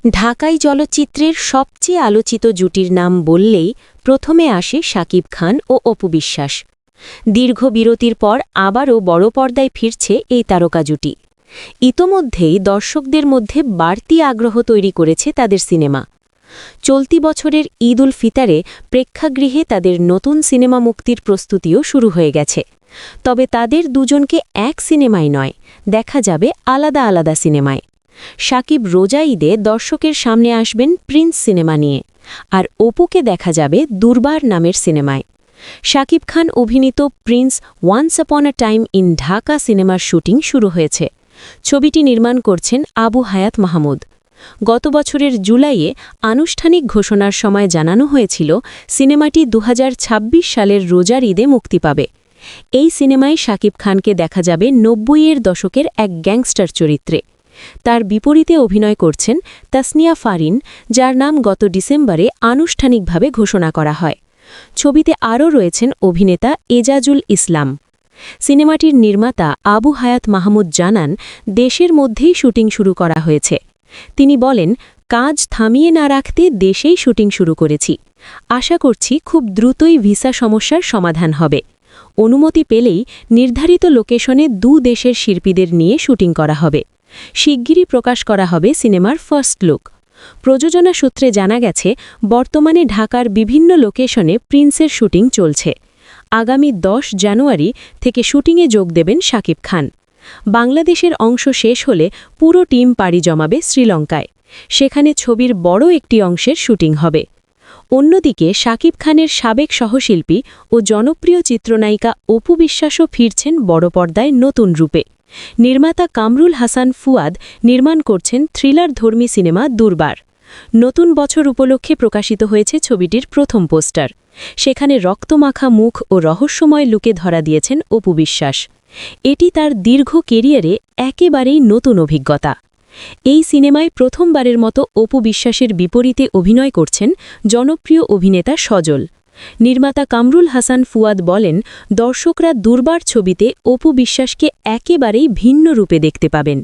ঢাকাই চলচ্চিত্রের সবচেয়ে আলোচিত জুটির নাম বললেই প্রথমে আসে শাকিব খান ও অপু বিশ্বাস। দীর্ঘ বিরতির পর আবারও বড় পর্দায় ফিরছে এই তারকা জুটি। ইতোমধ্যেই দর্শকদের মধ্যে বাড়তি আগ্রহ তৈরি করেছে তাদের সিনেমা। চলতি বছরের ঈদ উল ফিতরে প্রেক্ষাগৃহে তাদের নতুন সিনেমা মুক্তির প্রস্তুতিও শুরু হয়ে গেছে। তবে তাদের দুজনকে এক সিনেমায় নয়, দেখা যাবে আলাদা আলাদা সিনেমায়। শাকিব রোজা ঈদে দর্শকের সামনে আসবেন প্রিন্স সিনেমা নিয়ে, আর অপুকে দেখা যাবে দুর্বার নামের সিনেমায়। শাকিব খান অভিনীত Prince once upon a time in Dhaka সিনেমার শুটিং শুরু হয়েছে। ছবিটি নির্মাণ করছেন আবু হায়াত মাহমুদ। গত বছরের জুলাইয়ে আনুষ্ঠানিক ঘোষণার সময় জানানো হয়েছিল সিনেমাটি ২০২৬ সালের রোজার ঈদে মুক্তি পাবে। এই সিনেমায় শাকিব খানকে দেখা যাবে ৯০-এর দশকের এক গ্যাংস্টার চরিত্রে। তার বিপরীতে অভিনয় করছেন তাসনিয়া ফারিন, যার নাম গত ডিসেম্বরে আনুষ্ঠানিকভাবে ঘোষণা করা হয়। ছবিতে আরও রয়েছেন অভিনেতা এজাজুল ইসলাম। সিনেমাটির নির্মাতা আবু হায়াত মাহমুদ জানান, দেশের মধ্যেই শুটিং শুরু করা হয়েছে। তিনি বলেন, কাজ থামিয়ে না রাখতে দেশেই শুটিং শুরু করেছি। আশা করছি খুব দ্রুতই ভিসা সমস্যার সমাধান হবে। অনুমতি পেলেই নির্ধারিত লোকেশনে দেশের শিল্পীদের নিয়ে শুটিং করা হবে। শিগগিরই প্রকাশ করা হবে সিনেমার ফার্স্ট লুক। প্রযোজনা সূত্রে জানা গেছে, বর্তমানে ঢাকার বিভিন্ন লোকেশনে প্রিন্সের শুটিং চলছে। আগামী ১০ জানুয়ারি থেকে শুটিংয়ে যোগ দেবেন শাকিব খান। বাংলাদেশের অংশ শেষ হলে পুরো টিম পাড়ি জমাবে শ্রীলঙ্কায়। সেখানে ছবির বড় একটি অংশের শুটিং হবে। অন্যদিকে শাকিব খানের সাবেক সহশিল্পী ও জনপ্রিয় চিত্রনায়িকা অপু বিশ্বাসও ফিরছেন বড় পর্দায় নতুন রূপে। নির্মাতা কামরুল হাসান ফুয়াদ নির্মাণ করছেন থ্রিলারধর্মী সিনেমা দুর্বার। নতুন বছর উপলক্ষে প্রকাশিত হয়েছে ছবিটির প্রথম পোস্টার। সেখানে রক্তমাখা মুখ ও রহস্যময় লুকে ধরা দিয়েছেন অপু বিশ্বাস। এটি তার দীর্ঘ কেরিয়ারে একেবারেই নতুন অভিজ্ঞতা। এই সিনেমায় প্রথমবারের মতো অপু বিশ্বাসের বিপরীতে অভিনয় করছেন জনপ্রিয় অভিনেতা সজল। নির্মাতা কামরুল হাসান ফুয়াদ বলেন, দর্শকরা দুর্বার ছবিতে অপু বিশ্বাসকে একেবারেই ভিন্ন রূপে দেখতে পাবেন।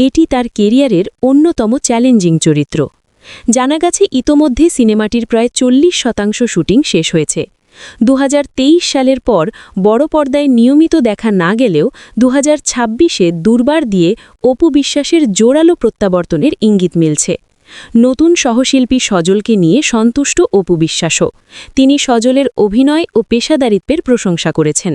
এটি তার কেরিয়ারের অন্যতম চ্যালেঞ্জিং চরিত্র। জানা গেছে, ইতোমধ্যে সিনেমাটির প্রায় ৪০% শুটিং শেষ হয়েছে। ২০২৩ সালের পর বড় পর্দায় নিয়মিত দেখা না গেলেও ২০২৬-এ দুর্বার দিয়ে অপু বিশ্বাসের জোরালো প্রত্যাবর্তনের ইঙ্গিত মিলছে। নতুন সহশিল্পী সজলকে নিয়ে সন্তুষ্ট অপু বিশ্বাসও। তিনি সজলের অভিনয় ও পেশাদারিত্বের প্রশংসা করেছেন।